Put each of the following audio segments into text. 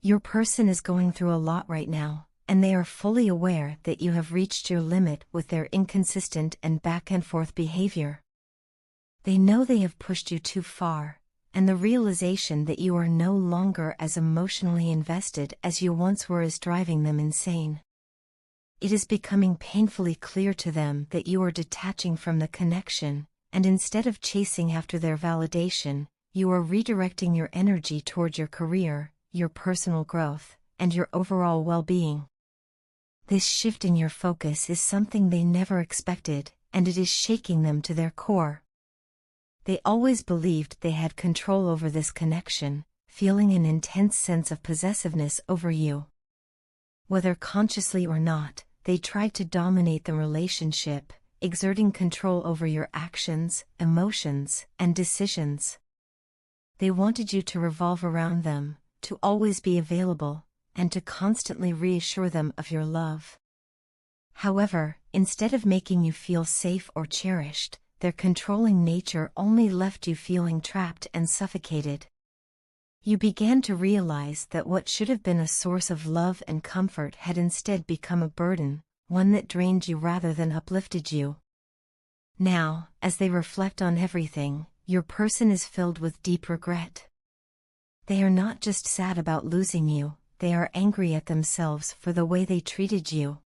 Your person is going through a lot right now, and they are fully aware that you have reached your limit with their inconsistent and back-and-forth behavior. They know they have pushed you too far, and the realization that you are no longer as emotionally invested as you once were is driving them insane. It is becoming painfully clear to them that you are detaching from the connection, and instead of chasing after their validation, you are redirecting your energy toward your career, your personal growth, and your overall well-being. This shift in your focus is something they never expected, and it is shaking them to their core. They always believed they had control over this connection, feeling an intense sense of possessiveness over you. Whether consciously or not, they tried to dominate the relationship, exerting control over your actions, emotions, and decisions. They wanted you to revolve around them, to always be available, and to constantly reassure them of your love. However, instead of making you feel safe or cherished, their controlling nature only left you feeling trapped and suffocated. You began to realize that what should have been a source of love and comfort had instead become a burden, one that drained you rather than uplifted you. Now, as they reflect on everything, your person is filled with deep regret. They are not just sad about losing you, they are angry at themselves for the way they treated you.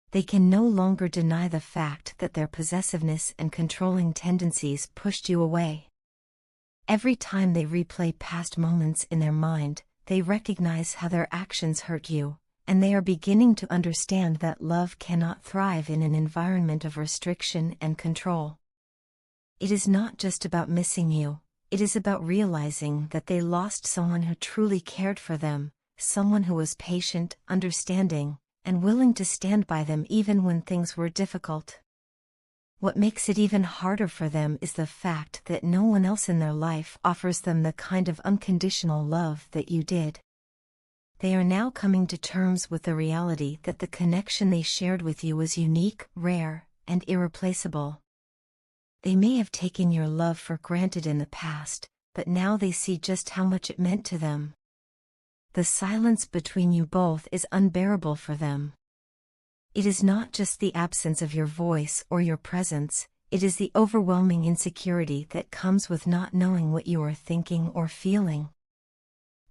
They can no longer deny the fact that their possessiveness and controlling tendencies pushed you away. Every time they replay past moments in their mind, they recognize how their actions hurt you, and they are beginning to understand that love cannot thrive in an environment of restriction and control. It is not just about missing you, it is about realizing that they lost someone who truly cared for them, someone who was patient, understanding, and willing to stand by them even when things were difficult. What makes it even harder for them is the fact that no one else in their life offers them the kind of unconditional love that you did. They are now coming to terms with the reality that the connection they shared with you was unique, rare, and irreplaceable. They may have taken your love for granted in the past, but now they see just how much it meant to them. The silence between you both is unbearable for them. It is not just the absence of your voice or your presence, it is the overwhelming insecurity that comes with not knowing what you are thinking or feeling.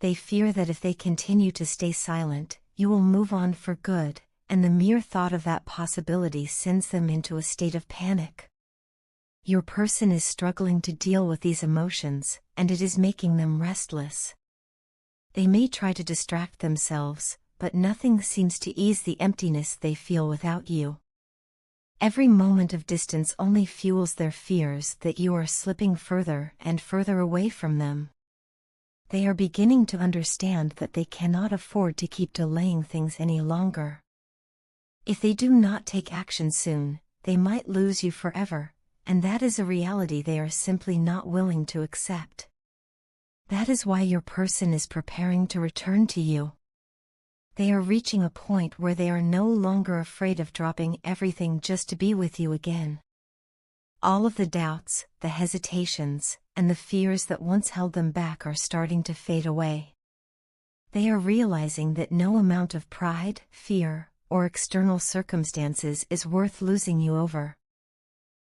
They fear that if they continue to stay silent, you will move on for good, and the mere thought of that possibility sends them into a state of panic. Your person is struggling to deal with these emotions, and it is making them restless. They may try to distract themselves, but nothing seems to ease the emptiness they feel without you. Every moment of distance only fuels their fears that you are slipping further and further away from them. They are beginning to understand that they cannot afford to keep delaying things any longer. If they do not take action soon, they might lose you forever, and that is a reality they are simply not willing to accept. That is why your person is preparing to return to you. They are reaching a point where they are no longer afraid of dropping everything just to be with you again. All of the doubts, the hesitations, and the fears that once held them back are starting to fade away. They are realizing that no amount of pride, fear, or external circumstances is worth losing you over.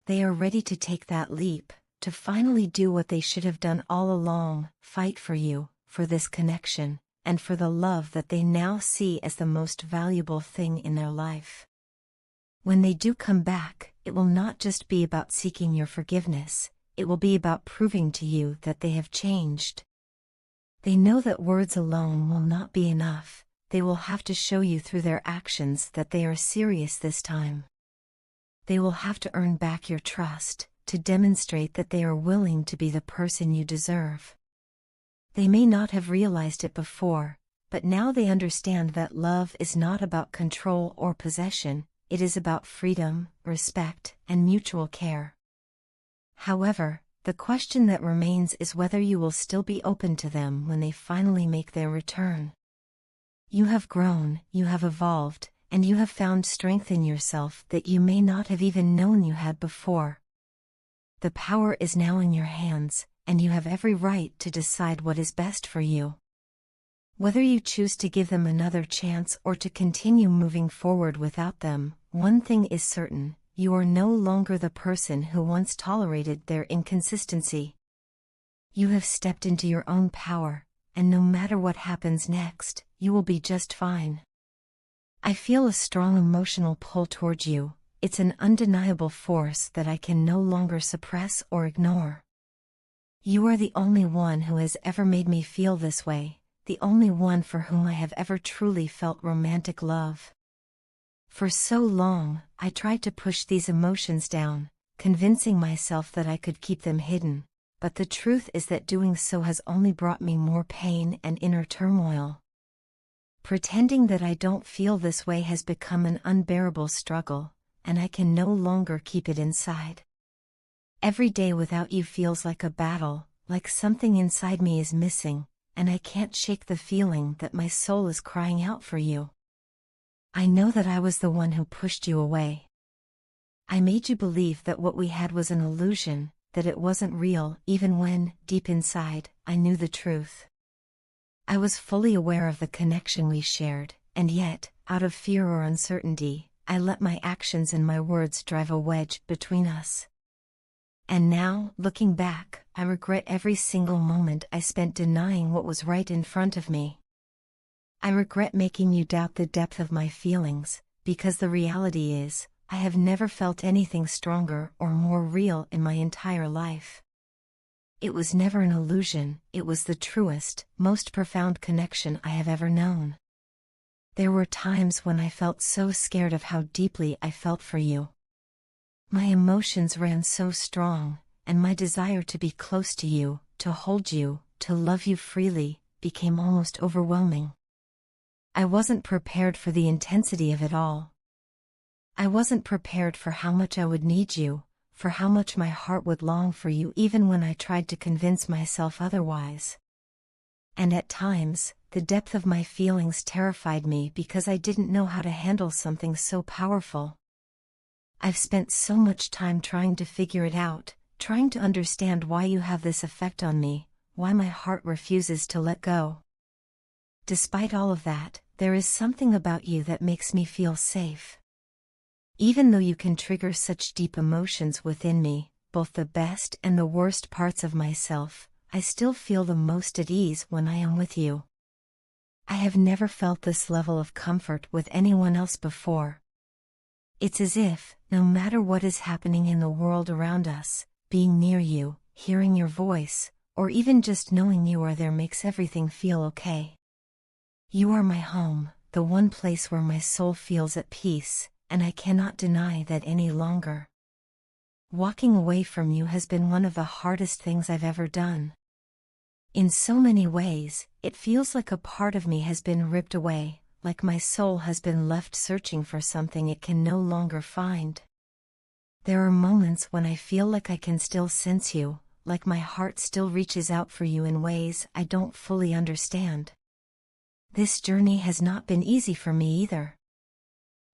They are ready to take that leap, to finally do what they should have done all along, fight for you, for this connection, and for the love that they now see as the most valuable thing in their life. When they do come back, it will not just be about seeking your forgiveness, it will be about proving to you that they have changed. They know that words alone will not be enough, they will have to show you through their actions that they are serious this time. They will have to earn back your trust, to demonstrate that they are willing to be the person you deserve. They may not have realized it before, but now they understand that love is not about control or possession, it is about freedom, respect, and mutual care. However, the question that remains is whether you will still be open to them when they finally make their return. You have grown, you have evolved, and you have found strength in yourself that you may not have even known you had before. The power is now in your hands, and you have every right to decide what is best for you. Whether you choose to give them another chance or to continue moving forward without them, one thing is certain: you are no longer the person who once tolerated their inconsistency. You have stepped into your own power, and no matter what happens next, you will be just fine. I feel a strong emotional pull towards you. It's an undeniable force that I can no longer suppress or ignore. You are the only one who has ever made me feel this way, the only one for whom I have ever truly felt romantic love. For so long, I tried to push these emotions down, convincing myself that I could keep them hidden, but the truth is that doing so has only brought me more pain and inner turmoil. Pretending that I don't feel this way has become an unbearable struggle, and I can no longer keep it inside. Every day without you feels like a battle, like something inside me is missing, and I can't shake the feeling that my soul is crying out for you. I know that I was the one who pushed you away. I made you believe that what we had was an illusion, that it wasn't real, even when, deep inside, I knew the truth. I was fully aware of the connection we shared, and yet, out of fear or uncertainty, I let my actions and my words drive a wedge between us. And now, looking back, I regret every single moment I spent denying what was right in front of me. I regret making you doubt the depth of my feelings, because the reality is, I have never felt anything stronger or more real in my entire life. It was never an illusion, it was the truest, most profound connection I have ever known. There were times when I felt so scared of how deeply I felt for you. My emotions ran so strong, and my desire to be close to you, to hold you, to love you freely, became almost overwhelming. I wasn't prepared for the intensity of it all. I wasn't prepared for how much I would need you, for how much my heart would long for you even when I tried to convince myself otherwise. And at times, the depth of my feelings terrified me because I didn't know how to handle something so powerful. I've spent so much time trying to figure it out, trying to understand why you have this effect on me, why my heart refuses to let go. Despite all of that, there is something about you that makes me feel safe. Even though you can trigger such deep emotions within me, both the best and the worst parts of myself, I still feel the most at ease when I am with you. I have never felt this level of comfort with anyone else before. It's as if, no matter what is happening in the world around us, being near you, hearing your voice, or even just knowing you are there makes everything feel okay. You are my home, the one place where my soul feels at peace, and I cannot deny that any longer. Walking away from you has been one of the hardest things I've ever done. In so many ways, it feels like a part of me has been ripped away, like my soul has been left searching for something it can no longer find. There are moments when I feel like I can still sense you, like my heart still reaches out for you in ways I don't fully understand. This journey has not been easy for me either.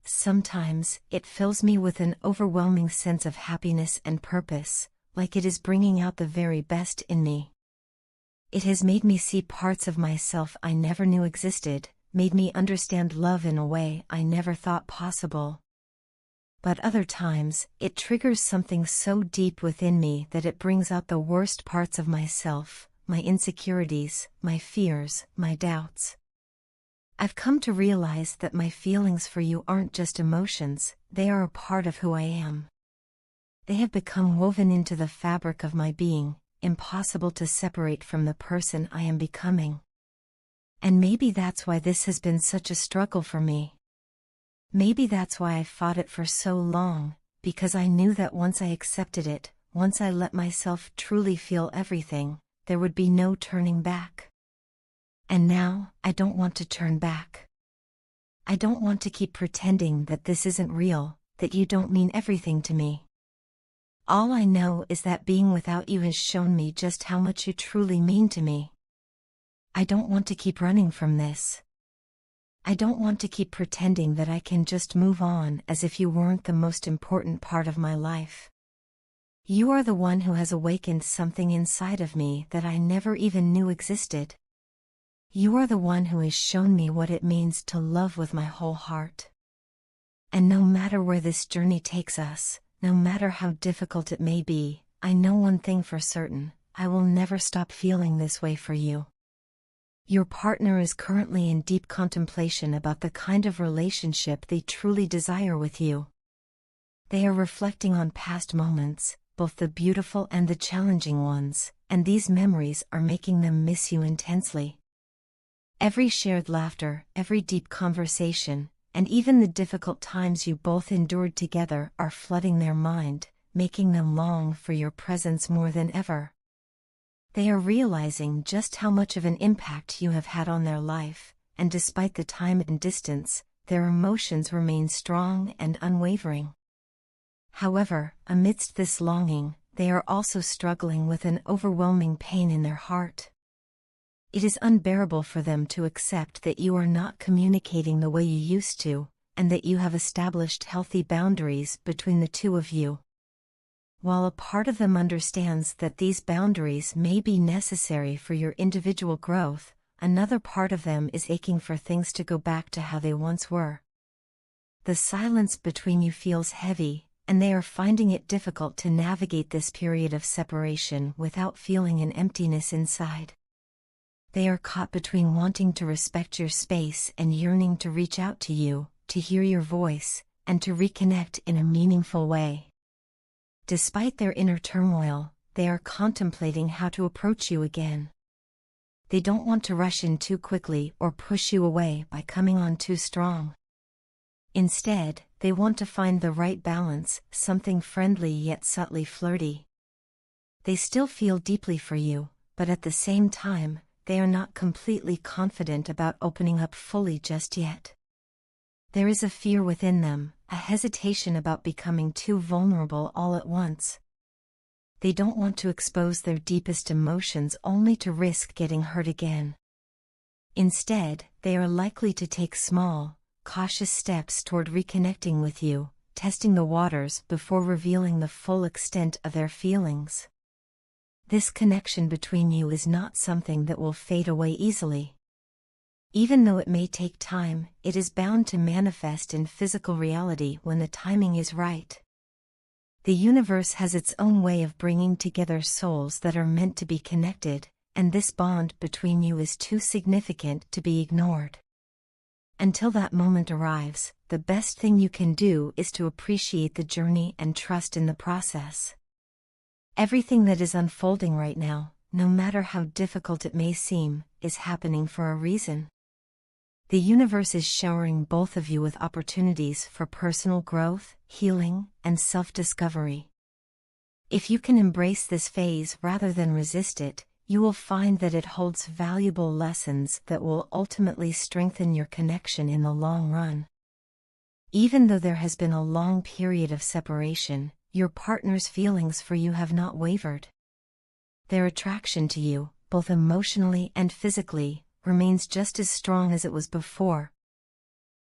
Sometimes, it fills me with an overwhelming sense of happiness and purpose, like it is bringing out the very best in me. It has made me see parts of myself I never knew existed, made me understand love in a way I never thought possible. But other times, it triggers something so deep within me that it brings out the worst parts of myself, my insecurities, my fears, my doubts. I've come to realize that my feelings for you aren't just emotions, they are a part of who I am. They have become woven into the fabric of my being, impossible to separate from the person I am becoming. And maybe that's why this has been such a struggle for me. Maybe that's why I fought it for so long, because I knew that once I accepted it, once I let myself truly feel everything, there would be no turning back. And now, I don't want to turn back. I don't want to keep pretending that this isn't real, that you don't mean everything to me. All I know is that being without you has shown me just how much you truly mean to me. I don't want to keep running from this. I don't want to keep pretending that I can just move on as if you weren't the most important part of my life. You are the one who has awakened something inside of me that I never even knew existed. You are the one who has shown me what it means to love with my whole heart. And no matter where this journey takes us, no matter how difficult it may be, I know one thing for certain: I will never stop feeling this way for you. Your partner is currently in deep contemplation about the kind of relationship they truly desire with you. They are reflecting on past moments, both the beautiful and the challenging ones, and these memories are making them miss you intensely. Every shared laughter, every deep conversation, and even the difficult times you both endured together are flooding their mind, making them long for your presence more than ever. They are realizing just how much of an impact you have had on their life, and despite the time and distance, their emotions remain strong and unwavering. However, amidst this longing, they are also struggling with an overwhelming pain in their heart. It is unbearable for them to accept that you are not communicating the way you used to, and that you have established healthy boundaries between the two of you. While a part of them understands that these boundaries may be necessary for your individual growth, another part of them is aching for things to go back to how they once were. The silence between you feels heavy, and they are finding it difficult to navigate this period of separation without feeling an emptiness inside. They are caught between wanting to respect your space and yearning to reach out to you, to hear your voice, and to reconnect in a meaningful way. Despite their inner turmoil, they are contemplating how to approach you again. They don't want to rush in too quickly or push you away by coming on too strong. Instead, they want to find the right balance, something friendly yet subtly flirty. They still feel deeply for you, but at the same time, they are not completely confident about opening up fully just yet. There is a fear within them, a hesitation about becoming too vulnerable all at once. They don't want to expose their deepest emotions only to risk getting hurt again. Instead, they are likely to take small, cautious steps toward reconnecting with you, testing the waters before revealing the full extent of their feelings. This connection between you is not something that will fade away easily. Even though it may take time, it is bound to manifest in physical reality when the timing is right. The universe has its own way of bringing together souls that are meant to be connected, and this bond between you is too significant to be ignored. Until that moment arrives, the best thing you can do is to appreciate the journey and trust in the process. Everything that is unfolding right now, no matter how difficult it may seem, is happening for a reason. The universe is showering both of you with opportunities for personal growth, healing, and self-discovery. If you can embrace this phase rather than resist it, you will find that it holds valuable lessons that will ultimately strengthen your connection in the long run. Even though there has been a long period of separation, your partner's feelings for you have not wavered. Their attraction to you, both emotionally and physically, remains just as strong as it was before.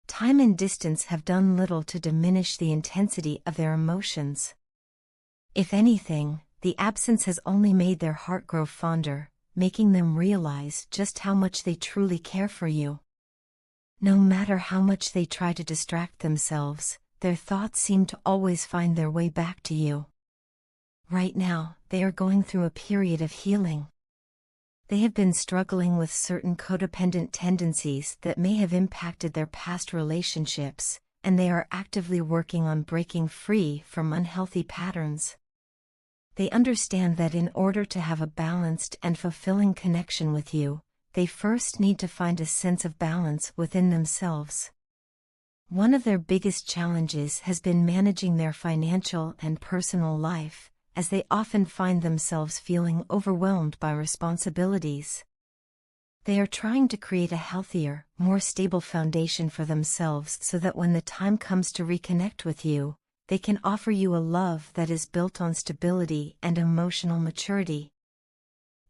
Time and distance have done little to diminish the intensity of their emotions. If anything, the absence has only made their heart grow fonder, making them realize just how much they truly care for you. No matter how much they try to distract themselves, their thoughts seem to always find their way back to you. Right now, they are going through a period of healing. They have been struggling with certain codependent tendencies that may have impacted their past relationships, and they are actively working on breaking free from unhealthy patterns. They understand that in order to have a balanced and fulfilling connection with you, they first need to find a sense of balance within themselves. One of their biggest challenges has been managing their financial and personal life, as they often find themselves feeling overwhelmed by responsibilities. They are trying to create a healthier, more stable foundation for themselves so that when the time comes to reconnect with you, they can offer you a love that is built on stability and emotional maturity.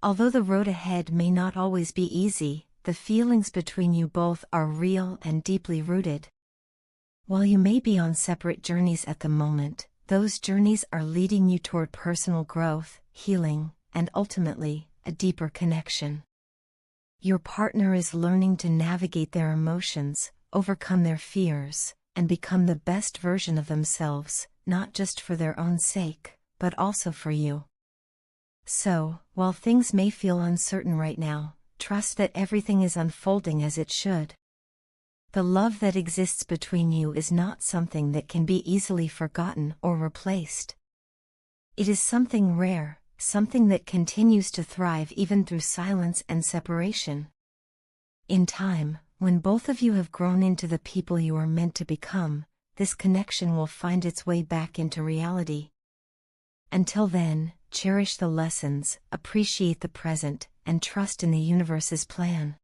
Although the road ahead may not always be easy, the feelings between you both are real and deeply rooted. While you may be on separate journeys at the moment, those journeys are leading you toward personal growth, healing, and ultimately, a deeper connection. Your partner is learning to navigate their emotions, overcome their fears, and become the best version of themselves, not just for their own sake, but also for you. So, while things may feel uncertain right now, trust that everything is unfolding as it should. The love that exists between you is not something that can be easily forgotten or replaced. It is something rare, something that continues to thrive even through silence and separation. In time, when both of you have grown into the people you are meant to become, this connection will find its way back into reality. Until then, cherish the lessons, appreciate the present, and trust in the universe's plan.